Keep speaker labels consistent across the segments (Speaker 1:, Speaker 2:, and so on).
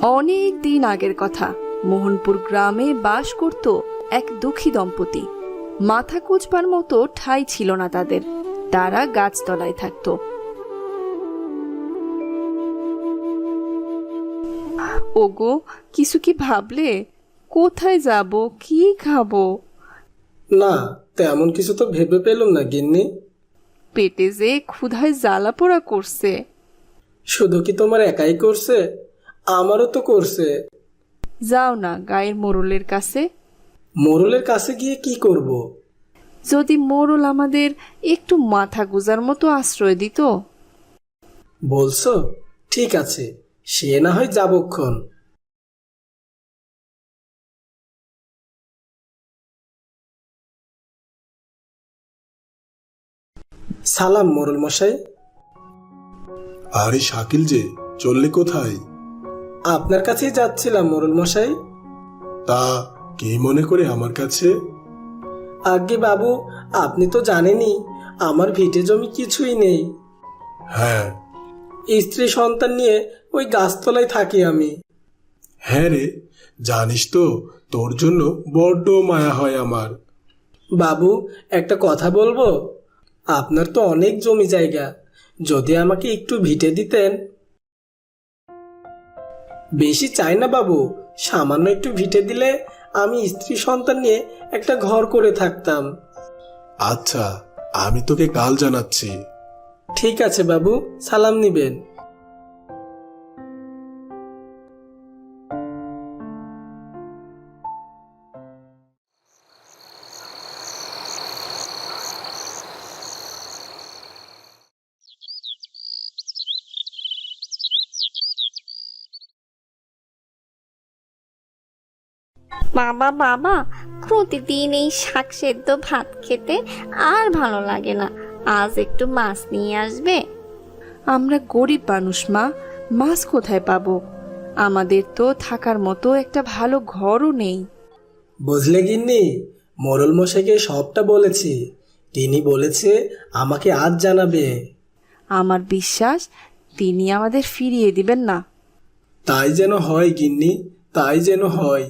Speaker 1: অনেক দিন আগের কথা। মোহনপুর গ্রামে বাস করত এক দুঃখী দম্পতি। মাথা কুঁচবার মতো ঠাঁই ছিল না তাদের। তারা গাছতলায় থাকত। ওগো, কিছু কি ভাবলে? কোথায় যাব, কি খাবো?
Speaker 2: না, তেমন কিছু তো ভেবে পেলাম না গিন্নি।
Speaker 1: পেটে যে ক্ষুধায় জ্বালা পোড়া করছে।
Speaker 2: শুধু কি তোমার একাই করছে? আমারও তো করছে।
Speaker 1: যাও না গায়ের মোড়লের কাছে।
Speaker 2: মোড়লের কাছে গিয়ে কি করব?
Speaker 1: যদি মোড়ল আমাদের একটু মাথা গুজার মতো আশ্রয় দিত।
Speaker 2: বলছো? ঠিক আছে, সে না হয় যাবক্ষণ। সালাম মোড়ল মশাই।
Speaker 3: আরে শাকিল যে, চললে কোথায়?
Speaker 2: আপনার কাছেই যাচ্ছিলাম মোড়ল মশাই।
Speaker 3: তা কি মনে করে আমার কাছে?
Speaker 2: আজ্ঞে বাবু, আপনি তো জানেনই আমার ভিটে জমি কিছুই নেই।
Speaker 3: হ্যাঁ।
Speaker 2: স্ত্রী সন্তান নিয়ে ওই গাছতলায় থাকি আমি।
Speaker 3: হ্যাঁ রে, জানিস তো তোর জন্য বড্ড মায়া হয় আমার।
Speaker 2: বাবু, একটা কথা বলবো? আপনার তো অনেক জমি জায়গা, যদি আমাকে একটু ভিটে দিতেন। বেশি চাই না বাবু, সামান্য একটু ভিটে দিলে আমি স্ত্রী সন্তান নিয়ে একটা ঘর করে থাকতাম।
Speaker 3: আচ্ছা, আমি তোকে কাল জানাচ্ছি।
Speaker 2: ঠিক আছে বাবু, সালাম নিবেন।
Speaker 4: বাবা বাবা, প্রতিদিন এই শাক সেদ্ধ ভাত খেতে আর ভালো লাগে না। আজ একটু মাছ নিয়ে আসবে?
Speaker 1: আমরা গরিব মানুষ মা, মাছ কোথায় পাবো? আমাদের তো থাকার মতো একটা ভালো ঘরও নেই।
Speaker 2: বুঝলে গিন্নি, মোড়ল মশাইকে সবটা বলেছি। তিনি বলেছে আমাকে আজ জানাবে।
Speaker 1: আমার বিশ্বাস তিনি আমাদের ফিরিয়ে দিবেন না।
Speaker 2: তাই যেন হয় গিন্নি, তাই যেন হয়।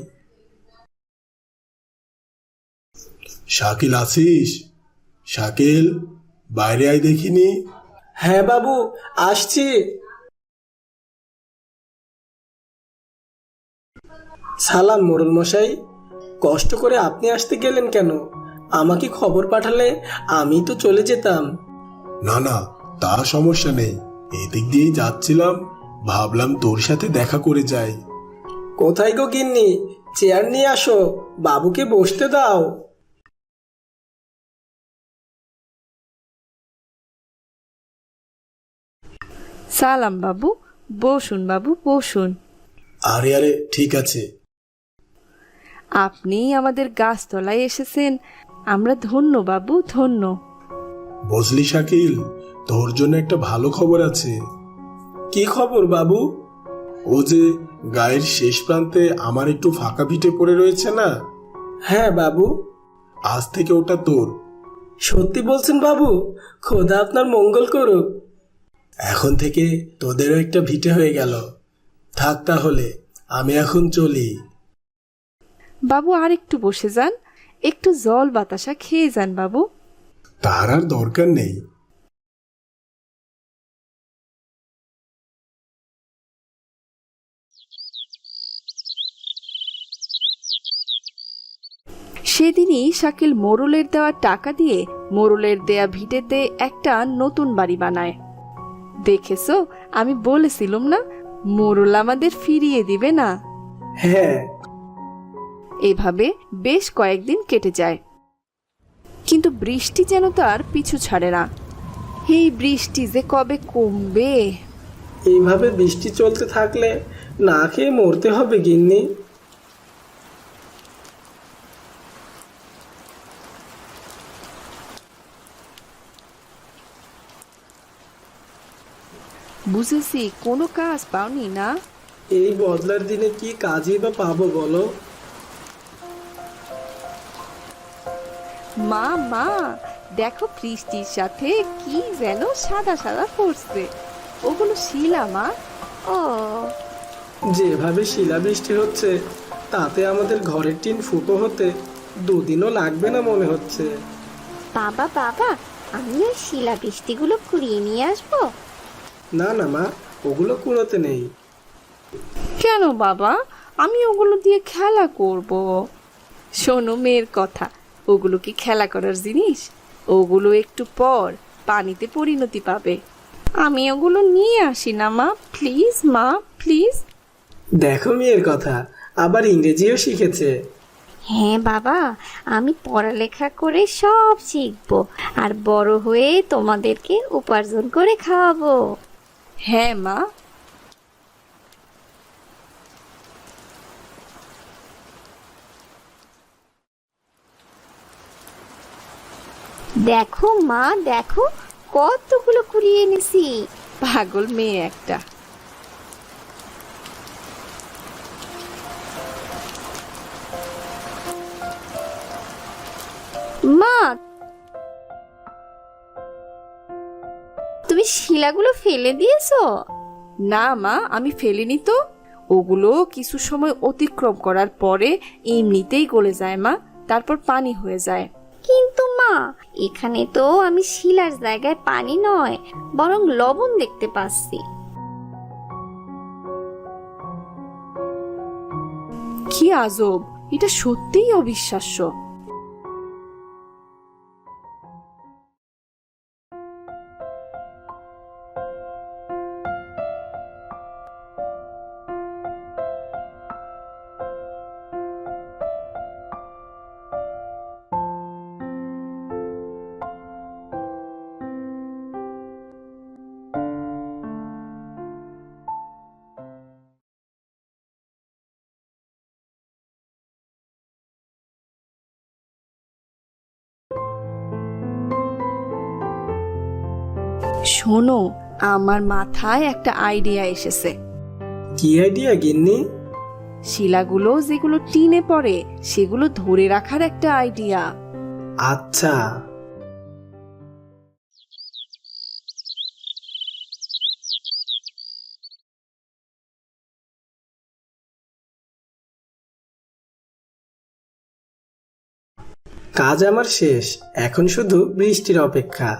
Speaker 3: শাকিল আছিস? শাকিল, বাইরে আয় দেখিনি।
Speaker 2: হ্যাঁ বাবু, আসছি। সালাম মোড়ল মশাই। কষ্ট করে আপনি আসতে গেলেন কেন? আমাকে খবর পাঠালে আমি তো চলে যেতাম।
Speaker 3: না না, তা সমস্যা নেই, এদিক দিয়েই যাচ্ছিলাম, ভাবলাম তোর সাথে দেখা করে যাই।
Speaker 2: কোথায় গো গিন্নি? চেয়ার নিয়ে আসো, বাবুকে বসতে দাও।
Speaker 1: সালাম বাবু, বসুন বাবু, বসুন।
Speaker 3: আরে আরে, ঠিক আছে।
Speaker 1: আপনি আমাদের গাছতলায় এসেছেন, আমরা ধন্য বাবু, ধন্য।
Speaker 3: বুঝলি শাকিল, তোর জন্য একটা ভালো খবর আছে।
Speaker 2: কি খবর বাবু?
Speaker 3: ও যে গায়ের শেষ প্রান্তে আমার একটু ফাঁকা ভিটে পড়ে রয়েছে না?
Speaker 2: হ্যাঁ বাবু।
Speaker 3: আজ থেকে ওটা তোর।
Speaker 2: সত্যি বলছেন বাবু? খোদা আপনার মঙ্গল করুক। এখন থেকে তোদেরও একটা ভিটে হয়ে গেল। থাক তাহলে, আমি এখন চলি।
Speaker 1: বাবু আর একটু বসে যান, একটু জল বাতাসা খেয়ে যান বাবু।
Speaker 3: তার আর দরকার নেই।
Speaker 1: সেদিনই শাকিল মোড়লের দেওয়া টাকা দিয়ে মোড়লের দেয়া ভিটেতে একটা নতুন বাড়ি বানায়। দেখেছো, আমি বলেছিলাম না মোড়ল আমাদের ফিরিয়ে দিবে না।
Speaker 2: হ্যাঁ।
Speaker 1: এভাবে বেশ কয়েকদিন কেটে যায়, কিন্তু বৃষ্টি যেন তার পিছু ছাড়ে না। এই বৃষ্টি যে কবে কমবে?
Speaker 2: এইভাবে বৃষ্টি চলতে থাকলে না খেয়ে মরতে হবে গিন্নি।
Speaker 1: বুঝেছি, কোনো কাজ পাওনি না?
Speaker 2: এই বদলার দিনে কি কাজই বা পাবো বলো?
Speaker 1: মা মা, দেখো বৃষ্টির সাথে কি যেন সাদা সাদা পড়ছে। ওগুলো শিলা মা।
Speaker 4: ও,
Speaker 2: যেভাবে শিলাবৃষ্টি হচ্ছে তাতে আমাদের ঘরের টিন ফুটো হতে 2 দিনও লাগবে না মনে হচ্ছে।
Speaker 4: বাবা বাবা, আমি ওই শিলাবৃষ্টিগুলো কুড়িয়ে নিয়ে আসবো।
Speaker 2: না না মা, ওগুলো কুড়োতে নেই।
Speaker 1: কেন বাবা, আমি ওগুলো দিয়ে খেলা করব। শোনো মেয়ের কথা, ওগুলো কি খেলা করার জিনিস? ওগুলো একটু পর পানিতে পরিণতি পাবে। আমি ওগুলো নিয়ে আসি না মা, প্লিজ মা, প্লিজ।
Speaker 2: দেখো মেয়ের কথা, আবার ইংরেজিও শিখেছে।
Speaker 4: হ্যাঁ বাবা, আমি পড়ালেখা করে সব শিখবো, আর বড় হয়ে তোমাদেরকে উপার্জন করে খাওয়াবো।
Speaker 1: হ্যাঁ মা।
Speaker 4: দেখো মা, দেখো কতগুলো কুড়িয়ে এনেছি।
Speaker 1: পাগল মেয়ে একটা।
Speaker 4: মা, তুমি শিলাগুলো ফেলে দিয়েছো?
Speaker 1: না মা, আমি ফেলিনি তো। ওগুলো কিছু সময় অতিক্রম করার পরে এমনিতেই গলে যায় মা, তারপর পানি হয়ে যায়।
Speaker 4: কিন্তু মা, এখানে তো আমি শিলার জায়গায় পানি নয়, বরং লবণ দেখতে পাচ্ছি।
Speaker 1: কি আজব, এটা সত্যিই অবিশ্বাস্য। শোনো, আমার মাথায় একটা আইডিয়া এসেছে।
Speaker 2: কি আইডিয়া গিন্নি?
Speaker 1: শিলাগুলো যেগুলো টিনে পড়ে সেগুলো ধরে রাখার একটা আইডিয়া।
Speaker 2: আচ্ছা, কাজ আমার শেষ, এখন শুধু বৃষ্টির অপেক্ষা।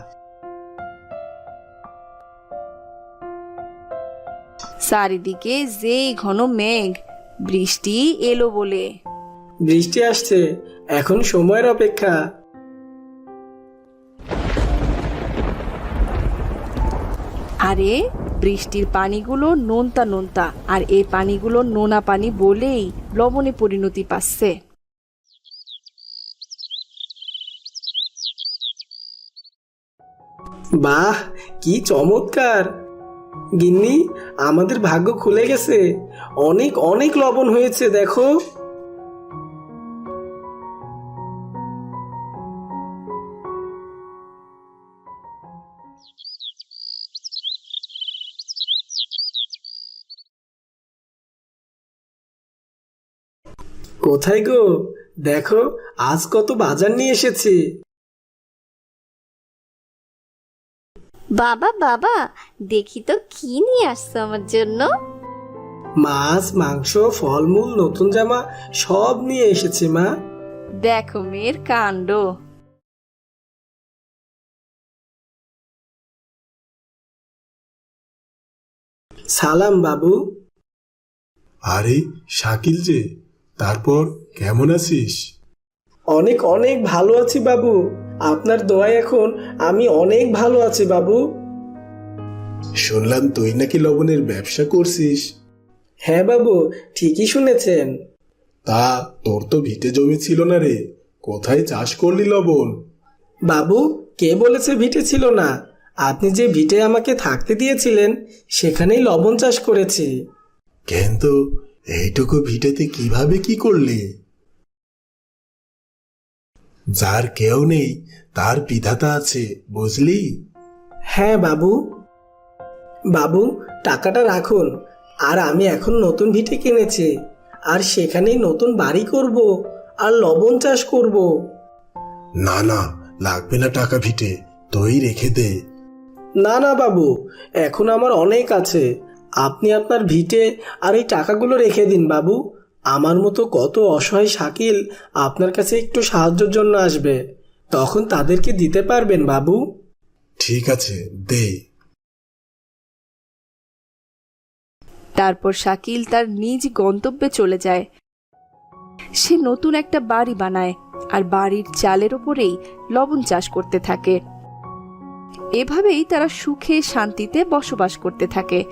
Speaker 1: চারিদিকে যেই ঘন মেঘ, বৃষ্টি এলো বলে।
Speaker 2: বৃষ্টি আসছে, এখন সময়ের অপেক্ষা।
Speaker 1: আরে বৃষ্টির পানিগুলো নোনতা নোনতা, আর এই পানিগুলো নোনা পানি বলেই লবণে পরিণতি পাচ্ছে।
Speaker 2: বাহ, কি চমৎকার! গিন্নি, আমাদের ভাগ্য খুলে গেছে। অনেক অনেক লবণ হয়েছে দেখো। কোথায় গো? দেখো আজ কত বাজার নিয়ে এসেছি।
Speaker 4: বাবা বাবা, দেখি তো কি নিয়ে আসছো আমার জন্য।
Speaker 2: মাছ, মাংস, ফলমূল, নতুন জামা সব নিয়ে এসেছি মা।
Speaker 1: দেখো মেয়ের কাণ্ড।
Speaker 2: সালাম বাবু।
Speaker 3: আরে শাকিল যে, তারপর কেমন আছিস?
Speaker 2: অনেক অনেক ভালো আছি বাবু, আপনার দোয়ায় এখন আমি অনেক ভালো আছি বাবু।
Speaker 3: শুনলাম তুই নাকি লবণের ব্যবসা করছিস।
Speaker 2: হ্যাঁ বাবু, ঠিকই শুনেছেন।
Speaker 3: তা তোর তো ভিটে জমি ছিল না রে, কোথায় চাষ করলি লবণ?
Speaker 2: বাবু, কে বলেছে ভিটে ছিল না? আপনি যে ভিটে আমাকে থাকতে দিয়েছিলেন সেখানেই লবণ চাষ করেছি।
Speaker 3: কিন্তু এইটুকু ভিটেতে কিভাবে কি করলি? যার কেউ নেই তার বিধাতা আছে, বুঝলি?
Speaker 2: হ্যাঁ বাবু। বাবু, টাকাটা রাখুন। আর আমি এখন নতুন ভিটে কিনেছি, আর সেখানেই নতুন বাড়ি করব, আর লবণ চাষ করব।
Speaker 3: না না, লাগবে না টাকা ভিটে, তুই রেখে দে।
Speaker 2: না না বাবু, এখন আমার অনেক আছে, আপনি আপনার ভিটে আর এই টাকাগুলো রেখে দিন বাবু। আমার মতো কত অসহায় শাকিল আপনার কাছে একটু সাহায্যের জন্য আসবে, তখন তাদেরকে দিতে পারবেন বাবু।
Speaker 3: ঠিক আছে, দে।
Speaker 1: তারপর শাকিল তার নিজ গন্তব্যে চলে যায়। সে নতুন একটা বাড়ি বানায় আর বাড়ির চালের উপরেই লবণ চাষ করতে থাকে। এভাবেই তারা সুখে শান্তিতে বসবাস করতে থাকে।